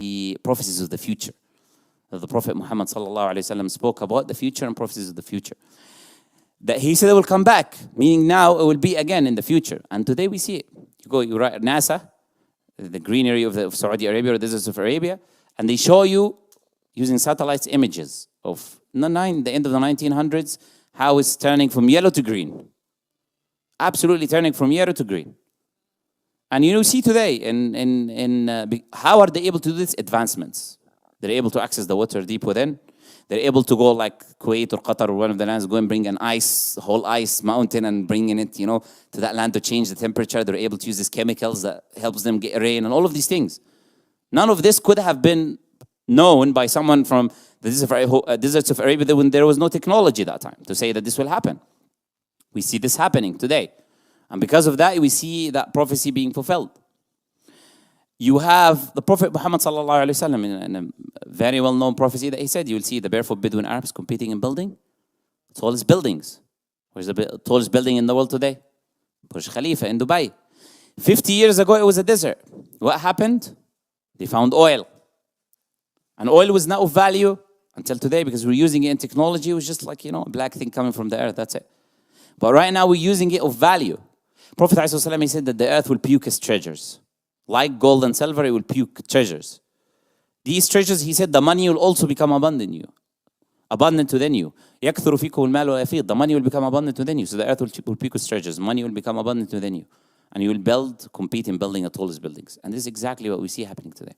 the prophecies of the future. The Prophet Muhammad sallallahu alaihi wasallam spoke about the future and prophecies of the future. That he said it will come back, meaning now it will be again in the future. And today we see it. You write NASA, the greenery of Saudi Arabia or the deserts of Arabia, and they show you using satellites images of the end of the 1900s, how it's turning from yellow to green. Absolutely turning from yellow to green. And you see today, how are they able to do these advancements? They're able to access the water deep within. They're able to go like Kuwait or Qatar or one of the lands, go and bring whole ice mountain and bringing it, to that land to change the temperature. They're able to use these chemicals that helps them get rain and all of these things. None of this could have been known by someone from the deserts of Arabia when there was no technology at that time to say that this will happen. We see this happening today. And because of that, we see that prophecy being fulfilled. You have the Prophet Muhammad sallallahu alaihi wasallam in a very well-known prophecy that he said, you will see the barefoot Bedouin Arabs competing in building tallest buildings. Where's the tallest building in the world today? Burj Khalifa in Dubai. 50 years ago, it was a desert. What happened? They found oil. And oil was not of value until today because we're using it in technology. It was just like, a black thing coming from the earth. That's it. But right now, we're using it of value. Prophet ﷺ, he said that the earth will puke its treasures. Like gold and silver, it will puke treasures. These treasures, he said, the money will also become abundant within you. يَكْثُرُ فِيكُمُ الْمَالُ وَيَفِيضُ. The money will become abundant within you. So the earth will puke its treasures. Money will become abundant within you. And you will compete in building the tallest buildings. And this is exactly what we see happening today.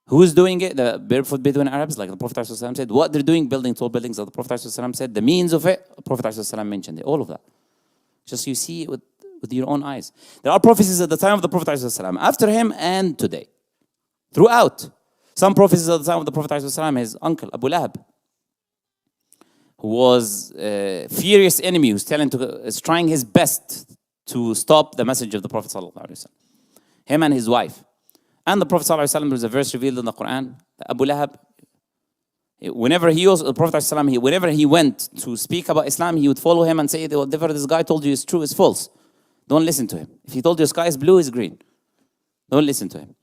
Who is doing it? The barefoot Bedouin Arabs, like the Prophet ﷺ said. What they're doing, building tall buildings, like the Prophet ﷺ said. The means of it, the Prophet ﷺ mentioned it. All of that. Just you see it with your own eyes. There are prophecies at the time of the Prophet ﷺ, after him and today. Throughout. Some prophecies at the time of the Prophet ﷺ, his uncle, Abu Lahab, who was a furious enemy, who's trying his best to stop the message of the Prophet ﷺ. Him and his wife. And the Prophet ﷺ, there was a verse revealed in the Quran, that Abu Lahab, whenever he went to speak about Islam, he would follow him and say, whatever this guy told you is true, is false. Don't listen to him. If he told you the sky is blue, it's green. Don't listen to him.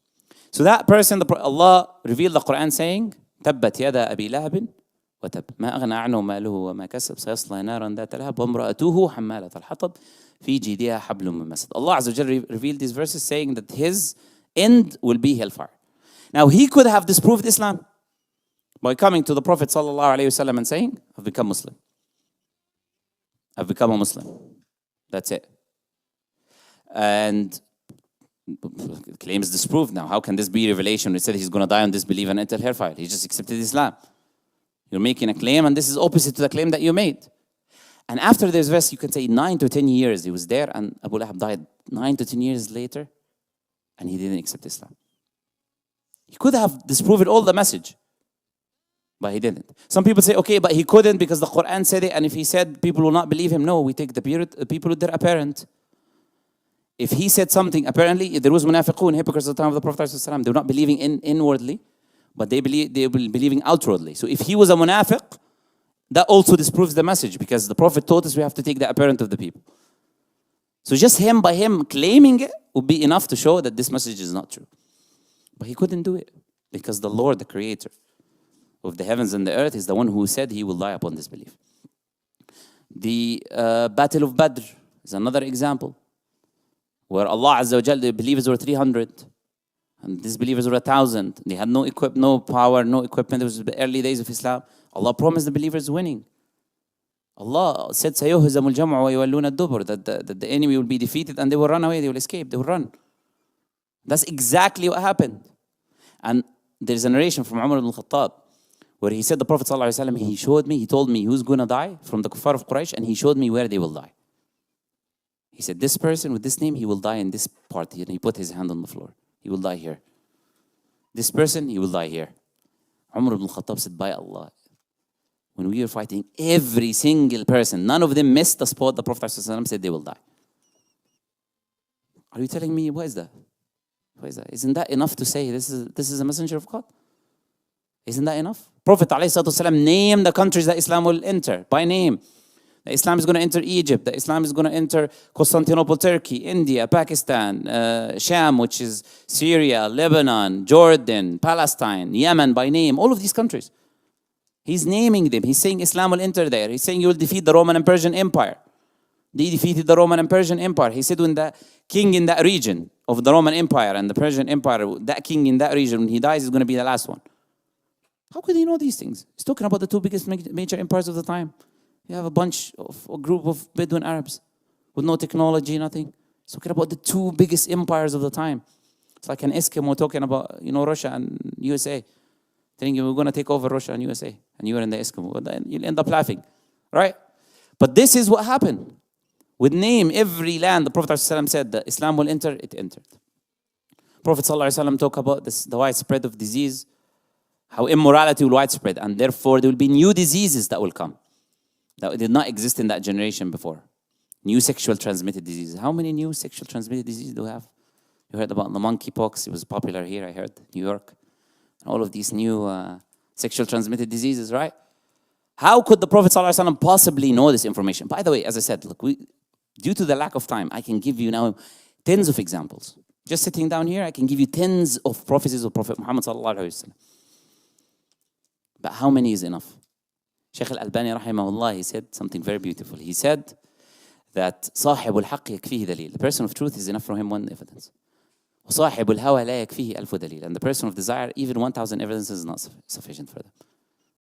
So that person, Allah revealed the Quran saying, تبت يدا أبي لهب وتب ما أغنى عنه ماله وما كسب سيصلى نارا ذات لهب وامرأته حمالة الحطب في جيدها حبل من مسد. Allah Azza wa Jalla revealed these verses saying that his end will be hellfire. Now he could have disproved Islam by coming to the Prophet sallallahu alaihi wasallam and saying, I've become Muslim. I've become a Muslim. That's it. And the claim is disproved now. How can this be revelation? It said he's going to die on disbelief and enter hellfire. He just accepted Islam. You're making a claim and this is opposite to the claim that you made. And after this verse, you can say 9 to 10 years he was there and Abu Lahab died 9 to 10 years later and he didn't accept Islam. He could have disproved all the message, but he didn't. Some people say, okay, but he couldn't because the Quran said it, and if he said people will not believe him, no, we take the people with their apparent. If he said something, apparently there was munafiqun, hypocrites at the time of the Prophet ﷺ. They were not believing inwardly, but they were believing outwardly. So if he was a munafiq, that also disproves the message because the Prophet taught us we have to take the apparent of the people. So just by him claiming it would be enough to show that this message is not true. But he couldn't do it because the Lord, the Creator of the heavens and the earth, is the one who said he will die upon this belief. The Battle of Badr is another example where Allah Azza wa Jal, the believers were 300 and disbelievers were 1,000. They had no power, no equipment. It was the early days of Islam. Allah promised the believers winning. Allah said, سَيُهْزَمُ الْجَمْعُ وَيُوَلُّونَ الدُّبُرَ, that the enemy will be defeated and they will run away, they will escape, they will run. That's exactly what happened. And there's a narration from Umar ibn Khattab where he said, the Prophet ﷺ, he told me who's going to die from the kuffar of Quraysh, and he showed me where they will die. He said, this person with this name, he will die in this part here. And he put his hand on the floor. He will die here. This person, he will die here. Umar ibn Khattab said, by Allah, when we were fighting, every single person, none of them missed the spot the Prophet ﷺ said they will die. Are you telling me, what is that? What is that? Isn't that enough to say this is a messenger of God? Isn't that enough? Prophet ﷺ named the countries that Islam will enter by name. that Islam is going to enter Egypt, that Islam is going to enter Constantinople, Turkey, India, Pakistan, Sham, which is Syria, Lebanon, Jordan, Palestine, Yemen by name, all of these countries. He's naming them. He's saying Islam will enter there. He's saying you will defeat the Roman and Persian Empire. They defeated the Roman and Persian Empire. He said when the king in that region of the Roman Empire and the Persian Empire, that king in that region, when he dies, is going to be the last one. How could he know these things? He's talking about the two biggest major empires of the time. You have a group of Bedouin Arabs with no technology, nothing. He's talking about the two biggest empires of the time. It's like an Eskimo talking about, Russia and USA. Thinking we're going to take over Russia and USA. And you're in the Eskimo. You'll end up laughing, right? But this is what happened. With name every land, the Prophet ﷺ said that Islam will enter, it entered. Prophet ﷺ talked about the widespread of disease, how immorality will widespread, and therefore there will be new diseases that will come that did not exist in that generation before. New sexual transmitted diseases. How many new sexual transmitted diseases do we have? You heard about the monkeypox. It was popular here, I heard, New York. All of these new sexual transmitted diseases, right? How could the Prophet ﷺ possibly know this information? By the way, as I said, look, due to the lack of time, I can give you now tens of examples. Just sitting down here, I can give you tens of prophecies of Prophet Muhammad ﷺ. But how many is enough? Shaykh al-Albani rahimahullah, he said something very beautiful. He said that صاحب الحق يكفيه دليل. The person of truth is enough for him one evidence. وصاحب الهوى لا يكفيه ألف دليل. And the person of desire, even 1,000 evidences is not sufficient for them.